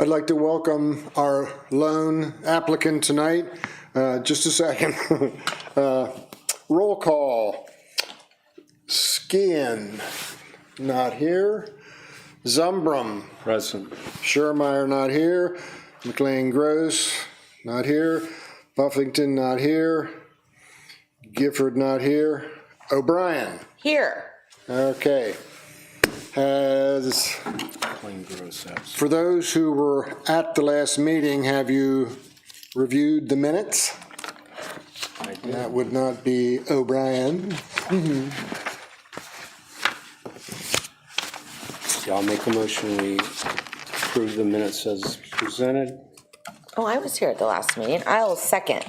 I'd like to welcome our lone applicant tonight. Just a second. Roll call. Skian, not here. Zumbrum. Present. Schermeyer, not here. McLean Gross, not here. Buffington, not here. Gifford, not here. O'Brien. Here. Okay. For those who were at the last meeting, have you reviewed the minutes? I did. That would not be O'Brien. Yeah, I'll make a motion we approve the minutes as presented. Oh, I was here at the last meeting. I'll second.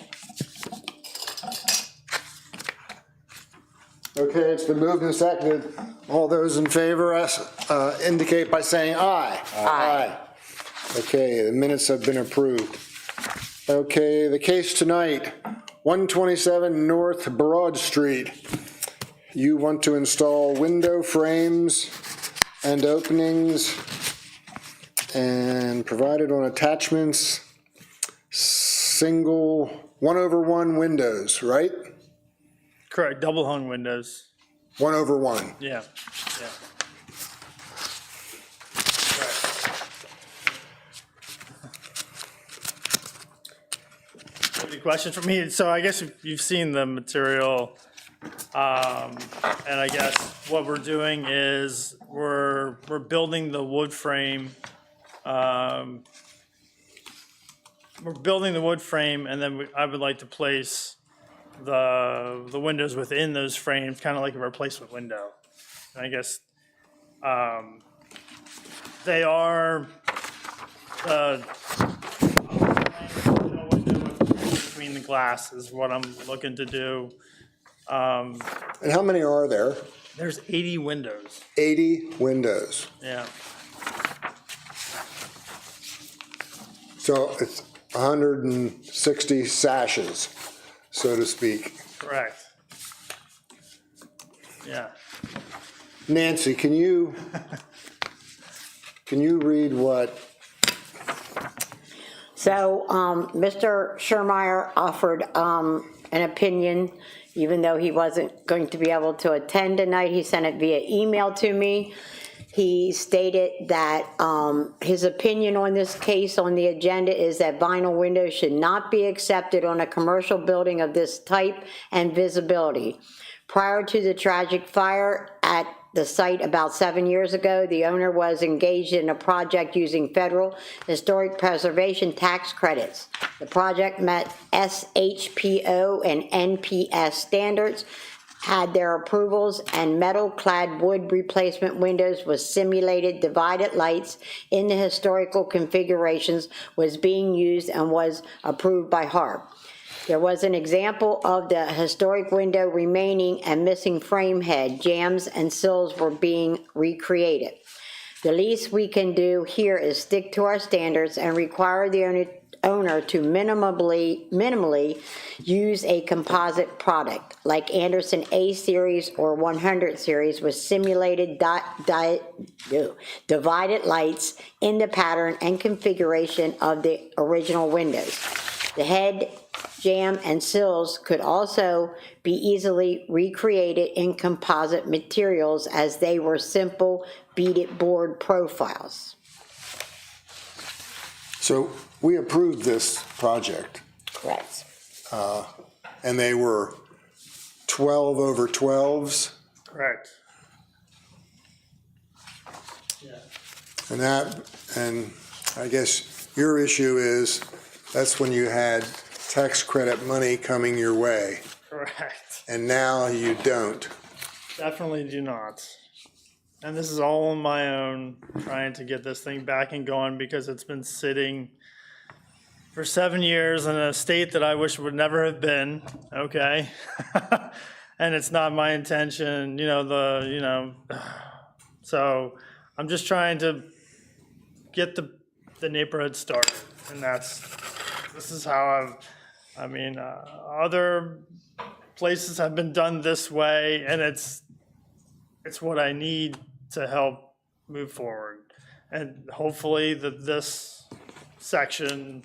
Okay, it's been moved and seconded. All those in favor indicate by saying aye. Aye. Okay, the minutes have been approved. Okay, the case tonight, 127 North Broad Street. You want to install window frames and openings and provided on attachments, single 1/1 windows, right? Correct, double hung windows. 1/1. Yeah, yeah. Any questions for me? So I guess you've seen the material, and I guess what we're doing is we're building the wood frame. We're building the wood frame, and then I would like to place the windows within those frames, kind of like a replacement window. And I guess they are between the glass is what I'm looking to do. And how many are there? There's 80 windows. 80 windows. Yeah. So it's 160 sashes, so to speak. Correct. Yeah. Nancy, can you read what? So Mr. Schermeyer offered an opinion, even though he wasn't going to be able to attend tonight. He sent it via email to me. He stated that his opinion on this case on the agenda is that vinyl windows should not be accepted on a commercial building of this type and visibility. Prior to the tragic fire at the site about 7 years ago, the owner was engaged in a project using federal historic preservation tax credits. The project met SHPO and NPS standards, had their approvals, and metal-clad wood replacement windows with simulated divided lights in the historical configurations was being used and was approved by HARB. There was an example of the historic window remaining and missing frame head, jambs, and sills were being recreated. The least we can do here is stick to our standards and require the owner to minimally use a composite product like Anderson A series or 100 series with simulated divided lights in the pattern and configuration of the original windows. The head, jamb, and sills could also be easily recreated in composite materials as they were simple beaded board profiles. So we approved this project, Correct. and they were 12 over 12s, Correct. Yeah. and I guess your issue is that's when you had tax credit money coming your way, Correct. and now you don't. Definitely do not. And this is all on my own, trying to get this thing back and going because it's been sitting for 7 years in a state that I wish it would never have been, okay? And it's not my intention, so I'm just trying to get the neighborhood started, and this is how other places have been done this way, and it's what I need to help move forward. And hopefully that this section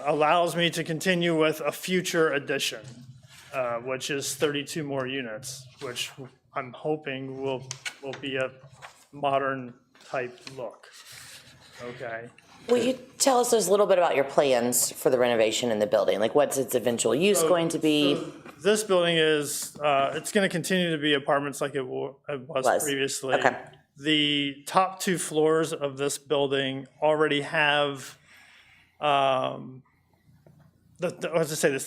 allows me to continue with a future addition, which is 32 more units, which I'm hoping will be a modern type look. Okay. Will you tell us a little bit about your plans for the renovation in the building? Like, what's its eventual use going to be? This building is, it's going to continue to be apartments like it was previously. Okay. The top 2 floors of this building already have, the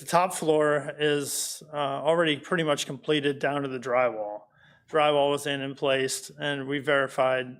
top floor is already pretty much completed down to the drywall. Drywall was in place, and we verified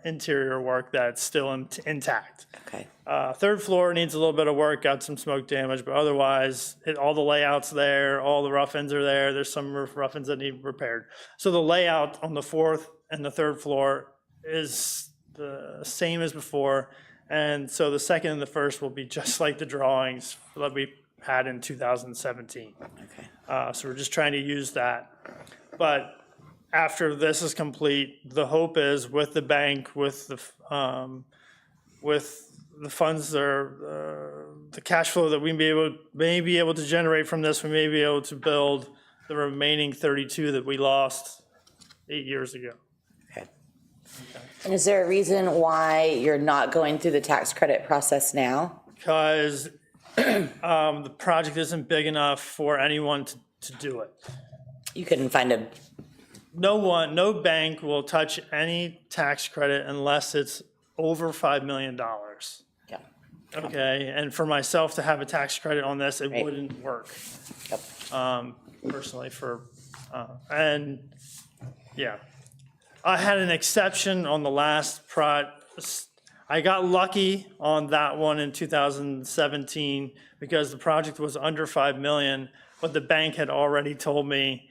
interior work that's still intact. Okay. 3rd floor needs a little bit of work, got some smoke damage, but otherwise, all the layouts there, all the rough ends are there. There's some rough ends that need repaired. So the layout on the 4th and the 3rd floor is the same as before. And so the 2nd and the 1st will be just like the drawings that we had in 2017. Okay. So we're just trying to use that. But after this is complete, the hope is with the bank, with the funds that are, the cash flow that we may be able to generate from this, we may be able to build the remaining 32 that we lost 8 years ago. Okay. And is there a reason why you're not going through the tax credit process now? Because the project isn't big enough for anyone to do it. You couldn't find a. No bank will touch any tax credit unless it's over $5 million. Yeah. Okay, and for myself to have a tax credit on this, it Right. wouldn't work. Yep. Personally and yeah. I had an exception on the last I got lucky on that one in 2017 because the project was under 5 million, but the bank had already told me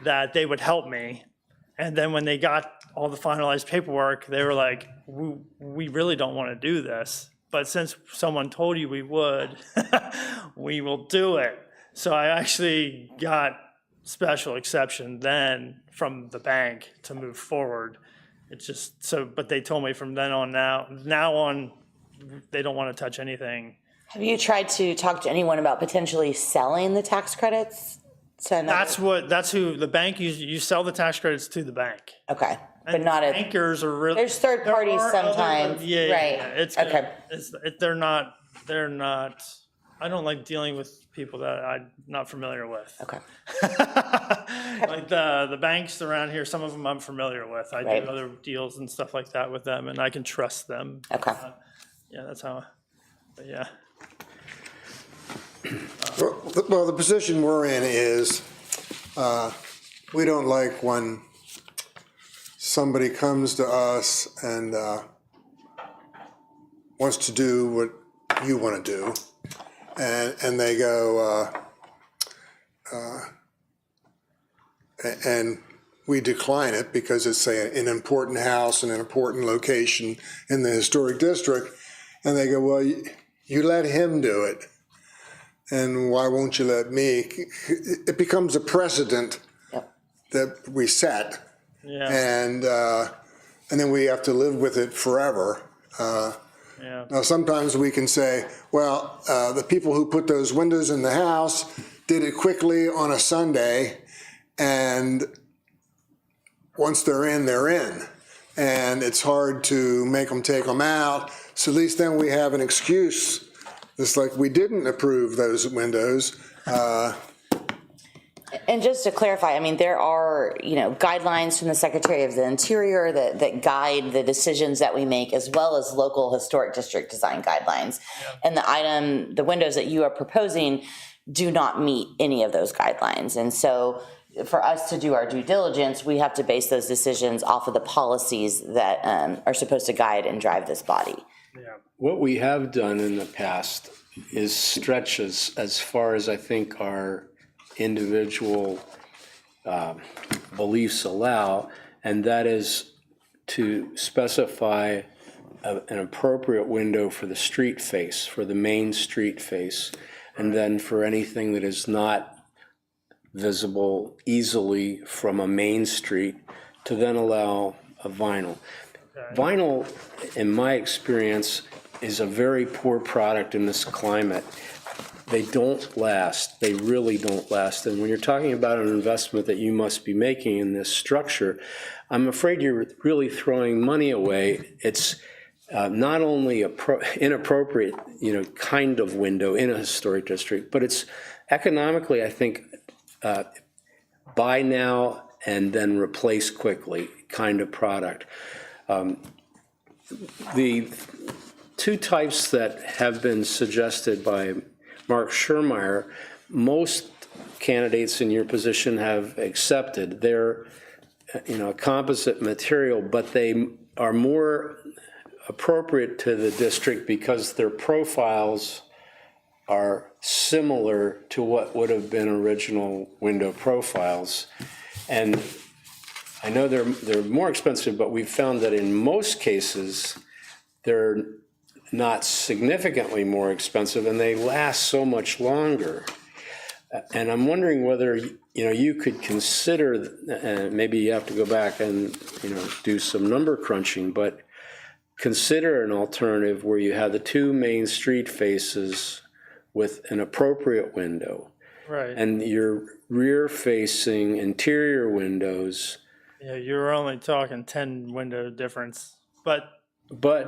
that they would help me. And then when they got all the finalized paperwork, they were like, we really don't want to do this. But since someone told you we would, we will do it. So I actually got special exception then from the bank to move forward. It's just so, but they told me from then on now on, they don't want to touch anything. Have you tried to talk to anyone about potentially selling the tax credits? That's who the bank, you sell the tax credits to the bank. Okay, but And not bankers are really. There's third there parties are other- sometimes, Yeah, right. yeah, it's, Okay. they're not, I don't like dealing with people that I'm not familiar with. Okay. Like the banks around here, some of them I'm familiar with. I Right. do other deals and stuff like that with them, and I can trust them. Okay. Yeah, that's how, but yeah. Well, the position we're in is, we don't like when somebody comes to us and wants to do what you want to do, and they go, and we decline it because it's, say, an important house in an important location in the historic district, and they go, well, you let him do it. And why won't you let me? It becomes a precedent Yep. that we set, Yeah, and then we have to live with it forever. yeah. Now, sometimes we can say, well, the people who put those windows in the house did it quickly on a Sunday, and once they're in, they're in. And it's hard to make them take them out, so at least then we have an excuse. It's like we didn't approve those windows. And just to clarify, I mean, there are, guidelines from the Secretary of the Interior that guide the decisions that we make, as well as local historic district design guidelines. And the windows that you are proposing do not meet any of those guidelines. And so for us to do our due diligence, we have to base those decisions off of the policies that are supposed to guide and drive this body. What we have done in the past is stretch as far as I think our individual beliefs allow, and that is to specify an appropriate window for the street face, for the main street face, and then for anything that is not visible easily from a main street, to then allow a vinyl. Vinyl, in my experience, is a very poor product in this climate. They don't last. They really don't last. And when you're talking about an investment that you must be making in this structure, I'm afraid you're really throwing money away. It's not only a inappropriate, kind of window in a historic district, but it's economically, I think, buy now and then replace quickly kind of product. The two types that have been suggested by Mark Schurmeyer, most candidates in your position have accepted. They're, a composite material, but they are more appropriate to the district because their profiles are similar to what would have been original window profiles. And I know they're more expensive, but we've found that in most cases, they're not significantly more expensive and they last so much longer. And I'm wondering whether, you could consider, maybe you have to go back and, do some number crunching, but consider an alternative where you have the two main street faces with an appropriate window. Right. And your rear-facing interior windows. Yeah, you're only talking 10 window difference, but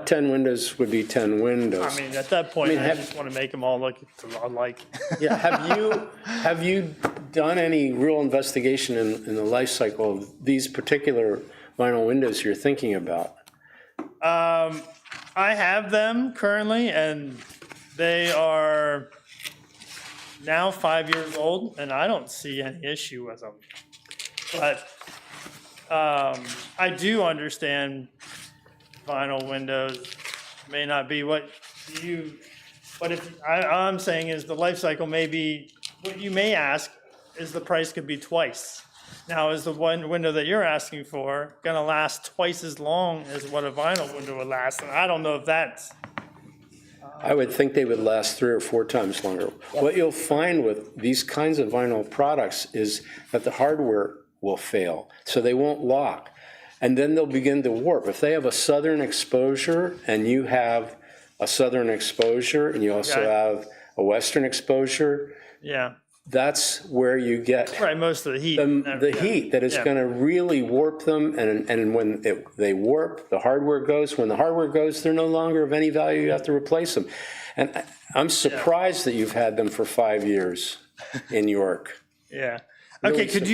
10 windows would be 10 windows. I mean, at that point, I just want to make them all look alike. Yeah, have you done any real investigation in the life cycle of these particular vinyl windows you're thinking about? I have them currently, and they are now 5 years old, and I don't see any issue with them. But I do understand vinyl windows may not be what I'm saying is the life cycle may be, what you may ask is the price could be twice. Now, is the one window that you're asking for going to last twice as long as what a vinyl window would last? And I don't know if that's... I would think they would last 3 or 4 times longer. Yep. What you'll find with these kinds of vinyl products is that the hardware will fail, so they won't lock. And then they'll begin to warp. If they have a southern exposure and you have a southern exposure and you also have a western exposure, that's where you get most of the heat. The heat that is going to really warp them. And when they warp, the hardware goes. When the hardware goes, they're no longer of any value. You have to replace them. And I'm surprised that you've had them for 5 years in York. Yeah. Really Okay. Could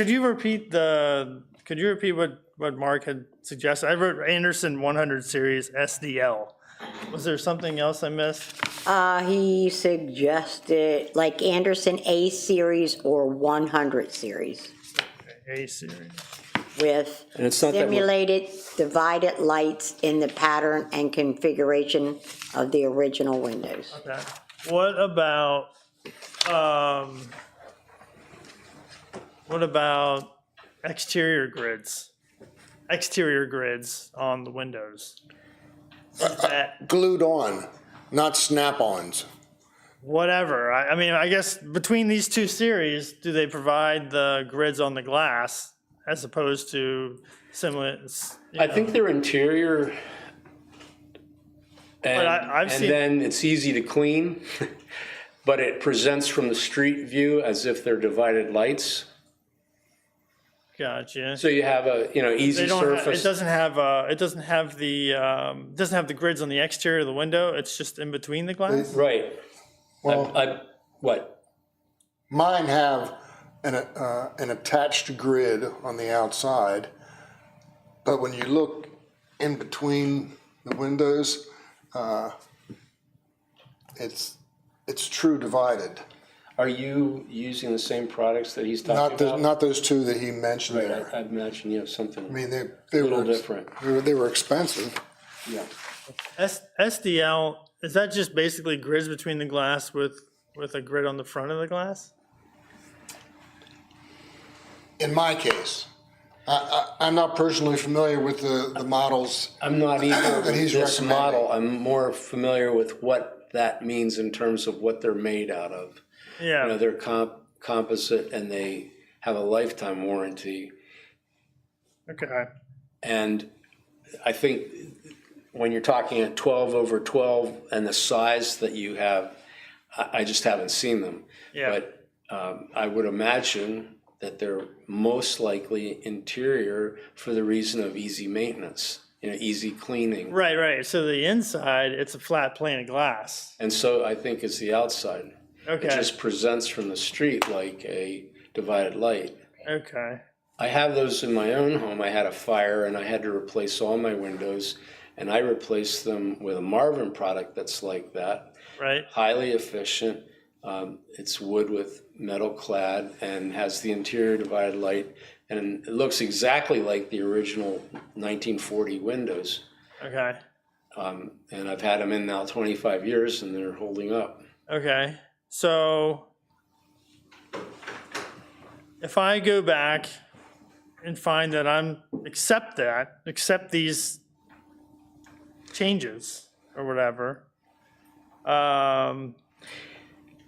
you repeat what Mark had suggested? I wrote Anderson 100 series SDL. Was there something else I missed? He suggested like Anderson A series or 100 series A series. with simulated divided lights in the pattern and configuration of the original windows. Okay. What about exterior grids? Exterior grids on the windows. Glued on, not snap-ons. Whatever. I mean, I guess between these two series, do they provide the grids on the glass as opposed to similar? I think they're interior, and then it's easy to clean, but it presents from the street view as if they're divided lights. Gotcha. So you have a easy surface. It doesn't have the grids on the exterior of the window. It's just in between the glass. Right. Well, what? Mine have an attached grid on the outside, but when you look in between the windows, it's true divided. Are you using the same products that he's talking about? Not those two that he mentioned Right, there. I imagine something. I mean, they a little were different. They were expensive. Yeah. SDL, is that just basically grids between the glass with a grid on the front of the glass? In my case, I'm not personally familiar with the models. I'm not either that he's with this recommending. model. I'm more familiar with what that means in terms of what they're made out of. Yeah. They're composite and they have a lifetime warranty. Okay. And I think when you're talking at 12 over 12 and the size that you have, I just haven't seen them. Yeah. But I would imagine that they're most likely interior for the reason of easy maintenance, easy cleaning. Right. So the inside, it's a flat plane of glass. And so I think is the outside. Okay. It just presents from the street like a divided light. Okay. I have those in my own home. I had a fire and I had to replace all my windows, and I replaced them with a Marvin product that's like that. Right. Highly efficient. It's wood with metal clad and has the interior divided light, and it looks exactly like the original 1940 windows. Okay. And I've had them in now 25 years and they're holding up. Okay. So if I go back and find that accept these changes or whatever,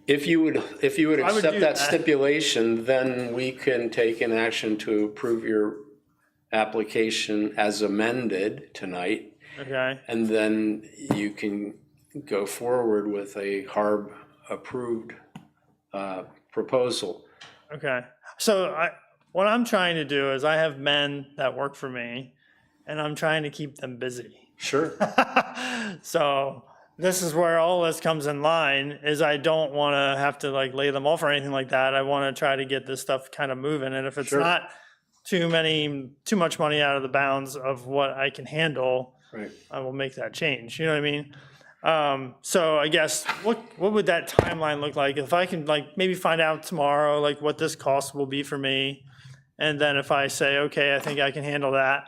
If you would I would accept do that that. stipulation, then we can take an action to approve your application as amended tonight. okay. And then you can go forward with a HARB approved proposal. Okay. So what I'm trying to do is I have men that work for me and I'm trying to keep them busy. Sure. So this is where all this comes in line is I don't want to have to like lay them off or anything like that. I want to try to get this stuff kind of moving. And if it's Sure. not too much money out of the bounds of what I can handle, Right. I will make that change. You know what I mean? So I guess what would that timeline look like? If I can like maybe find out tomorrow, like what this cost will be for me. And then if I say, okay, I think I can handle that,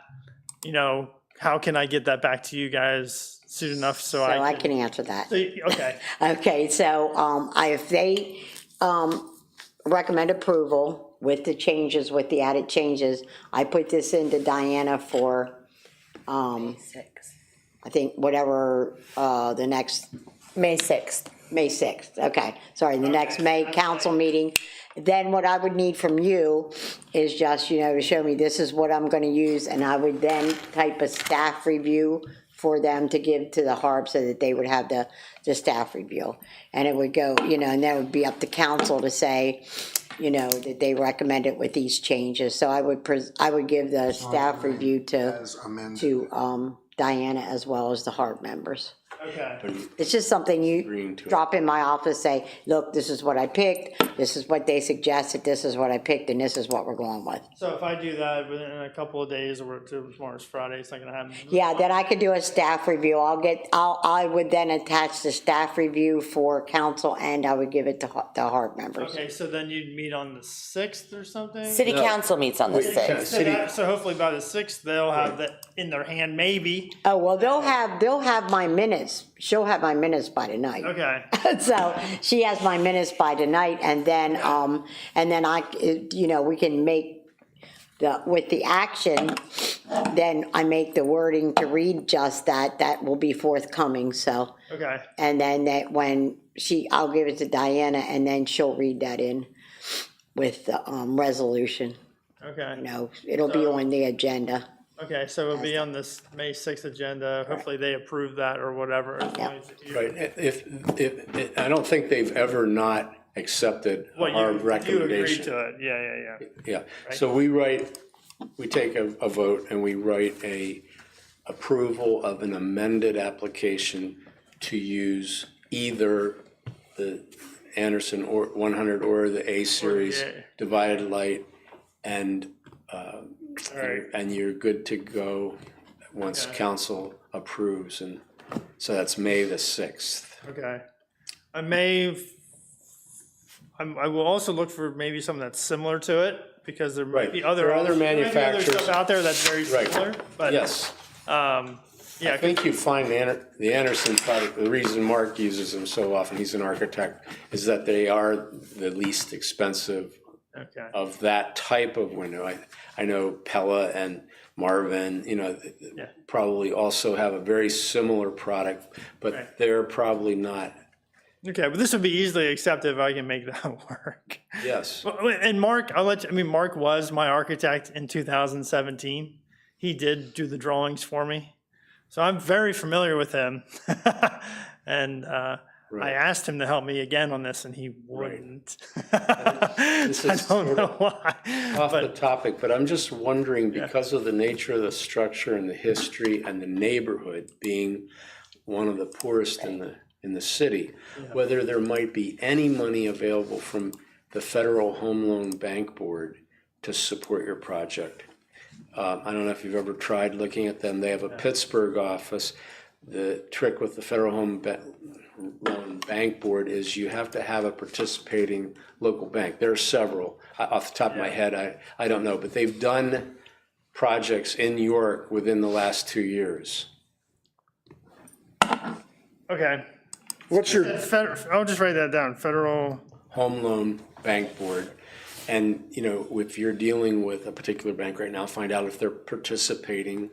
how can I get that back to you guys soon enough so So I I can, can answer that. okay, Okay, so if they recommend approval with the changes, with the added changes, I put this into Diana for, I think, whatever the next, May 6th. May 6th, okay, sorry, the next May council meeting. Then what I would need from you is just, to show me this is what I'm gonna use, and I would then type a staff review for them to give to the HARB so that they would have the staff review. And it would go, and then it would be up to council to say, that they recommend it with these changes. So I would give the staff review to, As amended. to Diana as well as the HARB members. okay. It's just something you Agreeing to it. drop in my office, say, look, this is what I picked, this is what they suggested, this is what I picked, and this is what we're going with. So if I do that within a couple of days or tomorrow's Friday, it's not gonna happen. Yeah, then I could do a staff review. I would then attach the staff review for council, and I would give it to the HARB members. Okay, so then you'd meet on the 6th or something? City council meets on the Wait, 6th. So hopefully by the 6th, they'll have that in their hand, maybe. Oh, well, they'll have my minutes. She'll have my minutes by tonight. Okay, So she has my minutes by tonight, and then we can make with the action, then I make the wording to read just that will be forthcoming, so. okay, And then I'll give it to Diana, and then she'll read that in with the resolution. okay. It'll be on the agenda. Okay, so it'll be on this May 6th agenda. Hopefully they approve that or whatever. As long as you- Right. If I don't think they've ever not accepted Well, our you agreed recommendation. to it. Yeah. Yeah, so we take a vote and we write a approval of an amended application to use either the Anderson or 100 or the A series A. divided light, and All right. and you're good to go once Okay. council approves, and so that's May the 6th. Okay. I will also look for maybe something that's similar to it, because there might Right. be other. There are other there might be manufacturers. Stuff out there that's very Right. similar, but. Yes. Yeah, I think you find the Anderson product, the reason Mark uses them so often, he's an architect, is that they are the least expensive okay, of that type of window. I know Pella and Marvin, probably also have a very similar product, but Right. they're probably not, okay, but this would be easily accepted if I can make that work. yes. Well, and Mark, Mark was my architect in 2017. he did do the drawings for me. So I'm very familiar with him. And I asked him to help me again on this, and he wouldn't. This I is don't sort know of why. off the But topic, but I'm just wondering, because of the nature of the structure and the history and the neighborhood being one of the poorest in the city, whether there might be any money available from the Federal Home Loan Bank Board to support your project. I don't know if you've ever tried looking at them. They have a Pittsburgh office. The trick with the Federal Home Loan Bank Board is you have to have a participating local bank. There are several. Off the top of my head, I don't know, but they've done projects in York within the last 2 years. okay, What's your, I'll just write that down. Federal. Home Loan Bank Board. And, you know, if you're dealing with a particular bank right now, find out if they're participating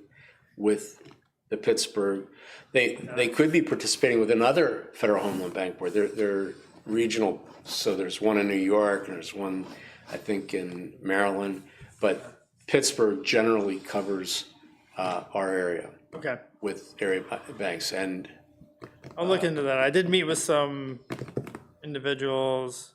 with the Pittsburgh. They could be participating with another Federal Home Loan Bank Board. They're regional, so there's one in New York and there's one, I think, in Maryland. But Pittsburgh generally covers our area Okay, with area banks. And I'll look into that. I did meet with some individuals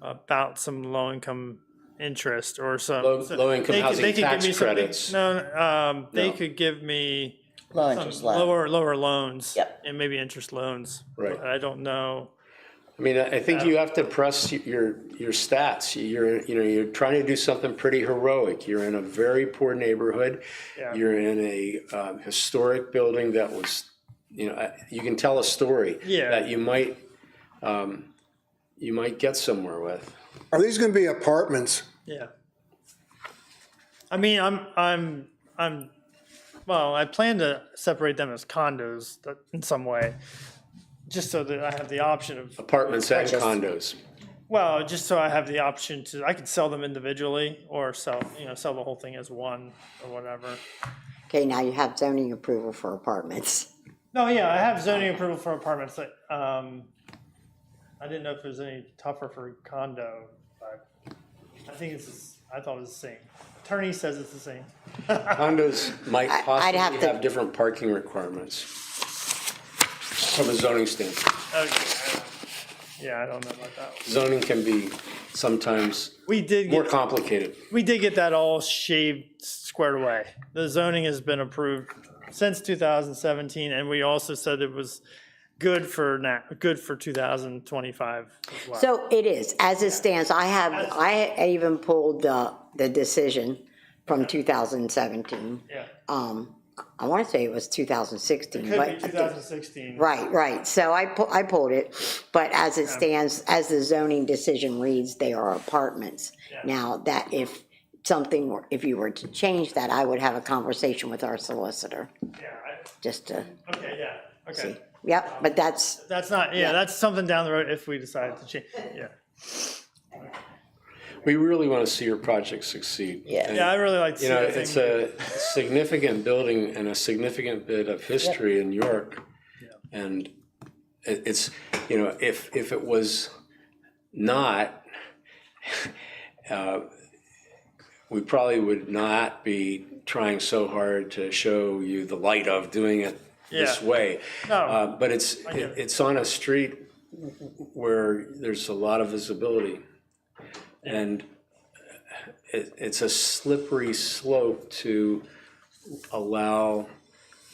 about some low-income interest or some. low-income they could- housing they could give tax me some- credits. No, they No. could give me Low some interest loan. lower loans. Yep. And maybe interest loans. Right. But I don't know. I mean, I think you have to press your stats. You're trying to do something pretty heroic. You're in a very poor neighborhood. Yeah. You're in a historic building that was, you can tell a story Yeah. that you might get somewhere with. are these gonna be apartments? Yeah. I mean, well, I plan to separate them as condos in some way, just so that I have the option of, Apartments and condos. well, just so I have the option to, I could sell them individually or sell the whole thing as one or whatever. Okay, now you have zoning approval for apartments. No, yeah, I have zoning approval for apartments. I didn't know if it was any tougher for condo, but I think I thought it was the same. Attorney says it's the same. Condos might I'd possibly have to- have different parking requirements from a zoning standpoint. Okay. Yeah, I don't know about that one. Zoning can be sometimes We did more get, complicated. we did get that all shaved, squared away. The zoning has been approved since 2017, and we also said it was good for 2025 as well. So it is, as it stands, I even pulled the decision from 2017. Yeah, I want to say it was 2016. could but be 2016. Right. So I pulled it, but as it stands, as the zoning decision reads, they are apartments. Yeah. Now, that if you were to change that, I would have a conversation with our solicitor, Yeah, just to okay, yeah, okay. see. Yep, but that's, That's not, yeah, that's something down the road if we decide to change, yeah. We really want to see your project succeed. Yeah. Yeah, I really like to see that It's thing. a significant building and a significant bit of history in York. And it's, if it was not, we probably would not be trying so hard to show you the light of doing it this Yeah. way. No. But get it. it's on a street where there's a lot of visibility. And it's a slippery slope to allow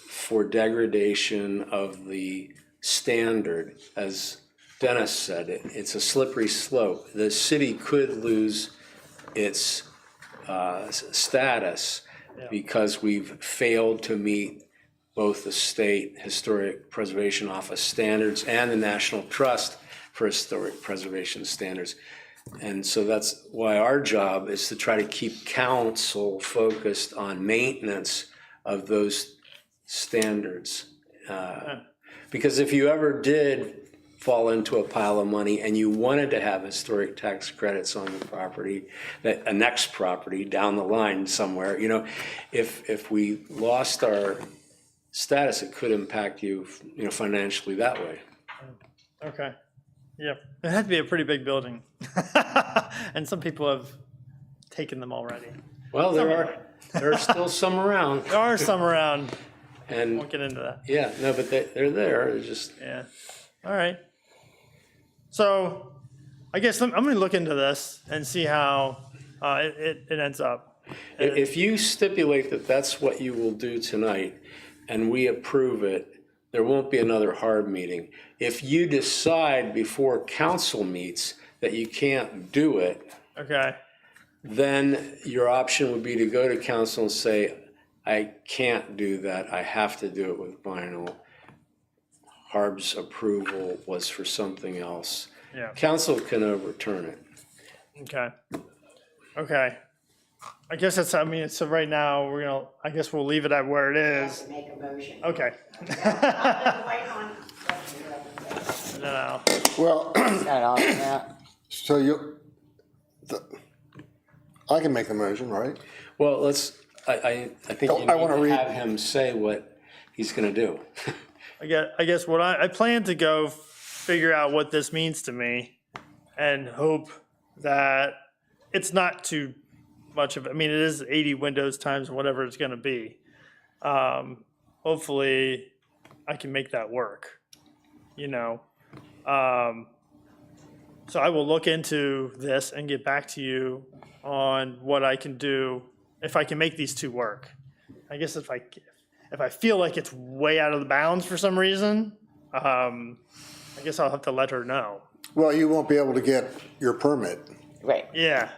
for degradation of the standard. As Dennis said, it's a slippery slope. The city could lose its status because we've failed to meet both the State Historic Preservation Office standards and the National Trust for Historic Preservation standards. And so that's why our job is to try to keep council focused on maintenance of those standards. Because if you ever did fall into a pile of money and you wanted to have historic tax credits on the property, that a next property down the line somewhere, if we lost our status, it could impact you, financially that way. Okay, yep, it had to be a pretty big building. And some people have taken them already. Well, there There are still some around, There are some around. and Won't get into that. yeah, no, but they're there. It's just Yeah. All right. So I guess I'm going to look into this and see how it ends up. if you stipulate that that's what you will do tonight, and we approve it, there won't be another HARB meeting. If you decide before council meets that you can't do it, Okay. then your option would be to go to council and say, I can't do that, I have to do it with vinyl. HARB's approval was for something else. Yeah. Council can overturn it. Okay. Okay. I guess that's, I mean, so right now, I guess we'll leave it at where it is. Make a motion. Okay. Wait on. No. Well, Got it all, yeah. so I can make the motion, right? Well, I think you I wanna need to read- have him say what he's gonna do. I guess what I plan to go figure out what this means to me and hope that it's not too much of, I mean, it is 80 windows times whatever it's going to be. Hopefully I can make that work, you know? So I will look into this and get back to you on what I can do if I can make these two work. I guess if I feel like it's way out of the bounds for some reason, I guess I'll have to let her know. Well, you won't be able to get your permit, Right. Yeah.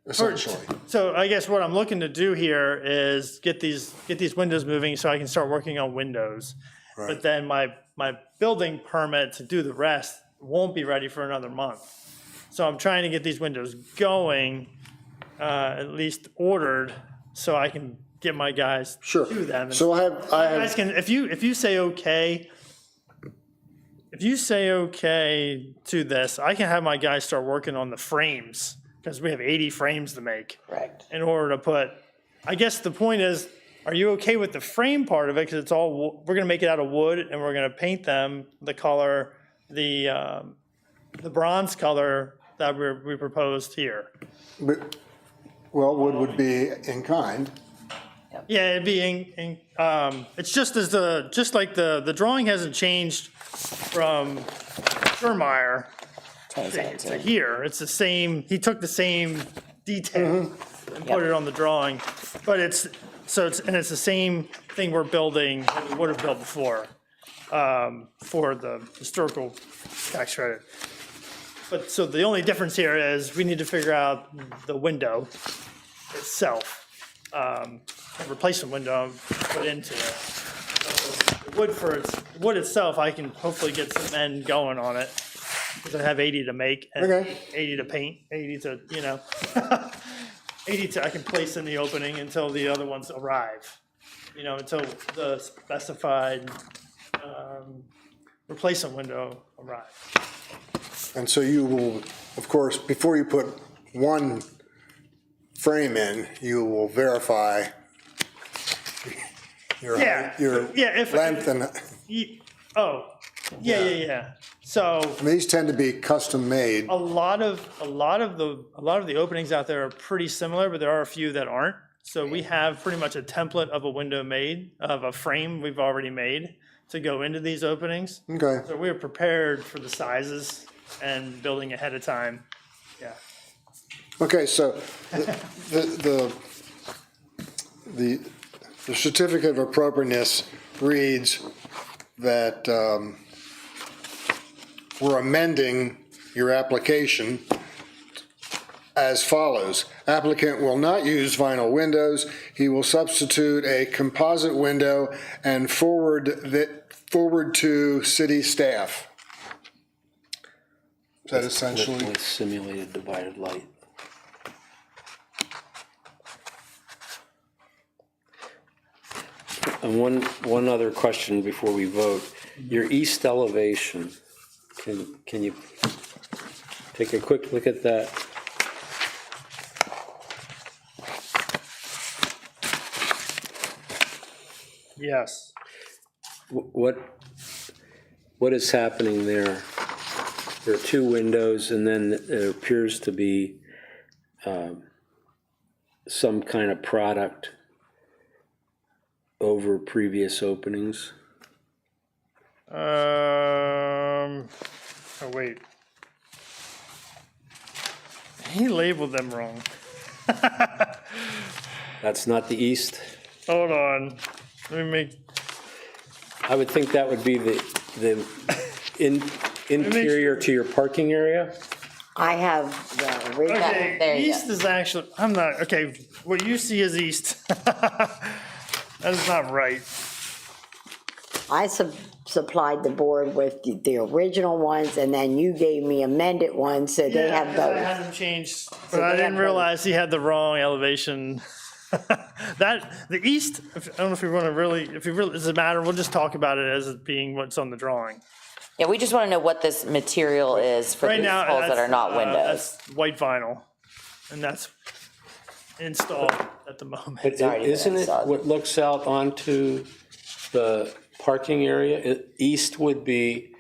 essentially. So I guess what I'm looking to do here is get these windows moving so I can start working on windows. Right. But then my building permit to do the rest won't be ready for another month. So I'm trying to get these windows going, at least ordered, so I can get my guys Sure. to them. So I You guys have, can, if you say okay, to this, I can have my guys start working on the frames, because we have 80 frames to make Correct. in order to put, I guess the point is, are you okay with the frame part of it? Because it's all, we're gonna make it out of wood and we're gonna paint them the color, the bronze color that we proposed here. well, wood would be in kind. Yeah, it'd be it's just like the drawing hasn't changed from Schermeyer to 2017. here. It's the same, he took the same detail and put it on the drawing. But it's the same thing we're building that we would have built before, for the historical tax credit. But, so the only difference here is we need to figure out the window itself, a replacement window put into it. Wood itself, I can hopefully get some end going on it, because I have 80 to make, and Okay. 80 to paint, 80 to, 80 to, I can place in the opening until the other ones arrive, until the specified replacement window arrives. And so you will, of course, before you put one frame in, you will verify your Yeah, if- length and, Yeah. So these tend to be custom made. a lot of the openings out there are pretty similar, but there are a few that aren't. So we have pretty much a template of a window made, of a frame we've already made to go into these openings. Okay, So we're prepared for the sizes and building ahead of time. Yeah. okay, so the certificate of appropriateness reads that we're amending your application as follows. Applicant will not use vinyl windows. He will substitute a composite window and forward to city staff. Is that essentially? With simulated divided light. And one other question before we vote. Your east elevation, can you take a quick look at that? Yes. What is happening there? There are two windows, and then there appears to be some kind of product over previous openings? Oh, wait. He labeled them wrong. That's not the east? Hold on. Let me make, I would think that would be the interior to your parking area. I have the original. okay, there you east is actually, I'm not, okay, what you see is east. That is not right. I supplied the board with the original ones, and then you gave me amended ones, so they have That both. hasn't changed, but they I have didn't both. realize he had the wrong elevation. The east, I don't know if we want to really, if it really doesn't matter, we'll just talk about it as it being what's on the drawing. Yeah, we just want to know what this material is for Right these now, holes that are not windows. That's white vinyl, and that's installed at the moment. But already been isn't it installed. what looks out onto the parking area? East would be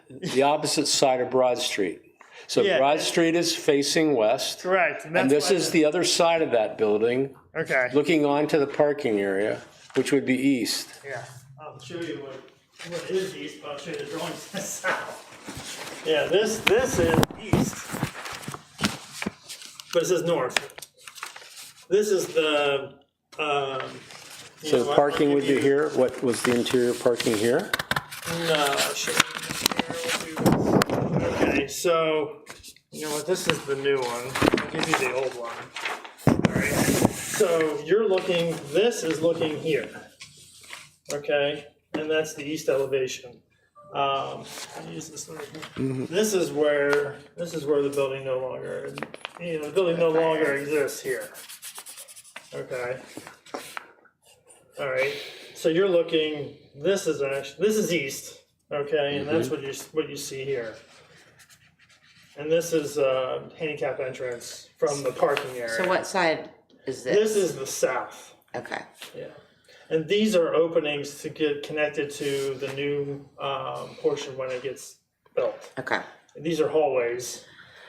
the opposite side of Broad Street. So Yeah. Broad Street is facing west. Correct. And this is the other side of that building, Okay, looking onto the parking area, which would be east. yeah, I'll show you what is east, but I'll show you the drawings south. Yeah, this is east, but it says north. This is the, you So know the what, parking I'll would give be you- here. What was the interior parking here? No, I'll show you here. Okay, so, you know what, this is the new one. I'll give you the old one. All right, so you're looking, this is looking here. Okay, and that's the east elevation. I'll use this one here. This is where the building no longer, the building no longer exists here. Okay. All right, so you're looking, this is east, okay, and that's what you see here. And this is handicap entrance from the parking area. So what side is this? This is the south, Okay, yeah. And these are openings to get connected to the new portion when it gets built. okay. And these are hallways,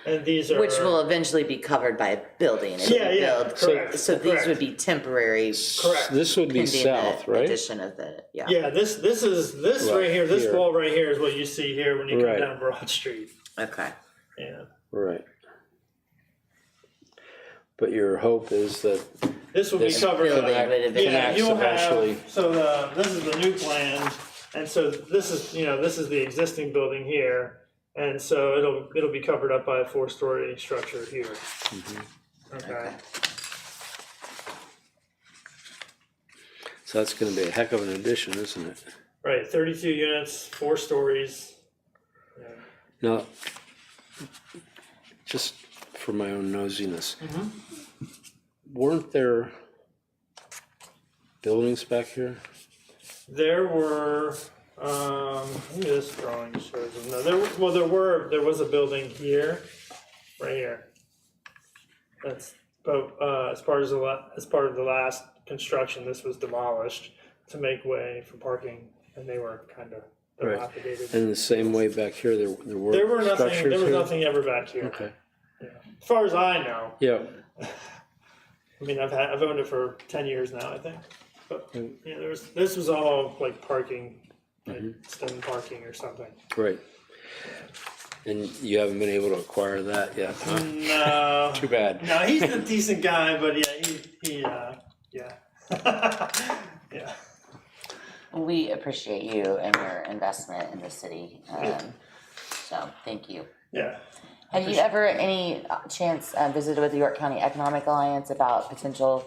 and these are. Which will eventually be covered by a building. if you Yeah, build. correct. So these correct. would be temporary Correct. This would be pending south, the right? addition of the, yeah. Yeah, this right here, this here. wall right here is what you see here when you come Right. down Broad Street. Okay. Yeah. Right. But your hope is that This will be This covered building by. would eventually- Yeah, Connects you'll eventually. have, so this is the new plan, and so this is the existing building here, and so it'll be covered up by a 4-story structure here. Okay. so that's going to be a heck of an addition, isn't it? Right, 32 units, 4 stories. Yeah. Now, just for my own nosiness, weren't there buildings back here? There were, maybe this drawing shows them. No, there was a building here, right here. That's, but, as part of the last construction, this was demolished to make way for parking, and they were kind of Right. dilapidated. And the same way back here, there were There was structures here? nothing ever back here, Okay. as far as I know. Yeah. I mean, I've owned it for 10 years now, I think. But yeah, this was all like parking, like extended parking or something. Right. And you haven't been able to acquire that yet, huh? No, Too bad. no, he's a decent guy, but yeah, yeah. We appreciate you and your investment in the city. So thank you. Yeah. Have you ever any chance visited with the York County Economic Alliance about potential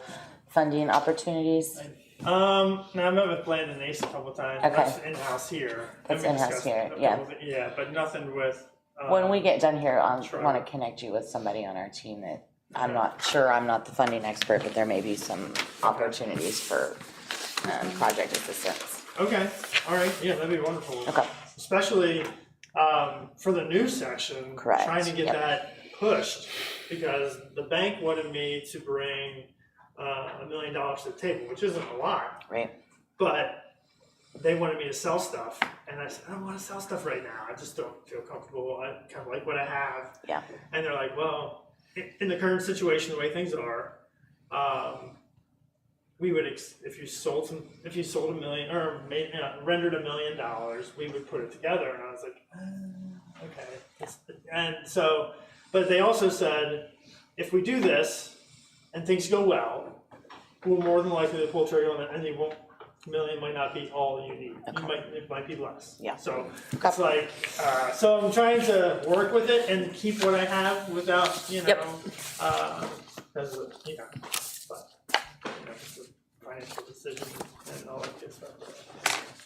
funding opportunities? No, I met with Landon Ace a couple times. Okay. That's in-house here. That's And we in-house discussed here, a yeah. couple of- Yeah, but nothing with. When we get done here, I Sure. want to connect you with somebody on our team that I'm not the funding expert, but there may be some opportunities for project assistance. Okay, all right, yeah, that'd be wonderful. Okay. Especially for the new section. Correct, Trying to get yep. that pushed, because the bank wanted me to bring $1 million to the table, which isn't a lot, Right. but they wanted me to sell stuff, and I said, I don't want to sell stuff right now, I just don't feel comfortable, I kind of like what I have. Yeah. And they're like, well, in the current situation, the way things are, we would, if you sold $1 million, or rendered $1 million, we would put it together. And I was like, okay. And so, but they also said, if we do this and things go well, we're more than likely to pull trigger on it, and $1 million might not be all you need. It might be less. Yeah. So it's like, so I'm trying to work with it and keep what I have without, because but it's a financial decision and all that good stuff.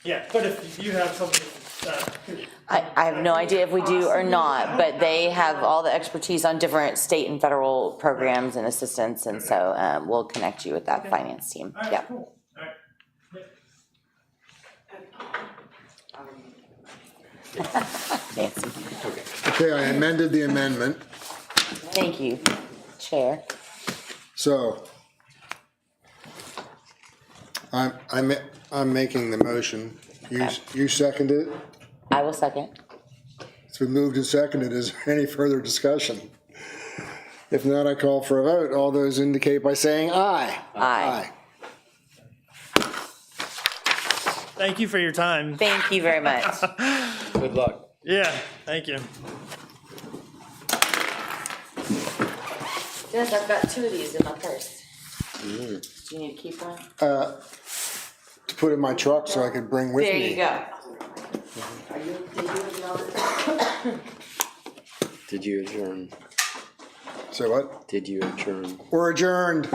Yeah, but if you have something I have no idea if we do or not, but they have all the expertise on different state and federal programs and assistance, and so we'll connect you with that finance team. all right, Yep. cool. All right. Nancy. Okay, I amended the amendment, Thank you, Chair. so I'm making the motion. You second it? I will second. It's been moved and seconded. Is there any further discussion? If not, I call for a vote. All those indicate by saying aye. Aye. Thank you for your time. Thank you very much. Good luck. Yeah, thank you. Yes, I've got 2 of these in my purse. Do you need to keep one? To put in my truck so I could bring with me. There you go. Did you adjourn? Say what? Did you adjourn? We're adjourned.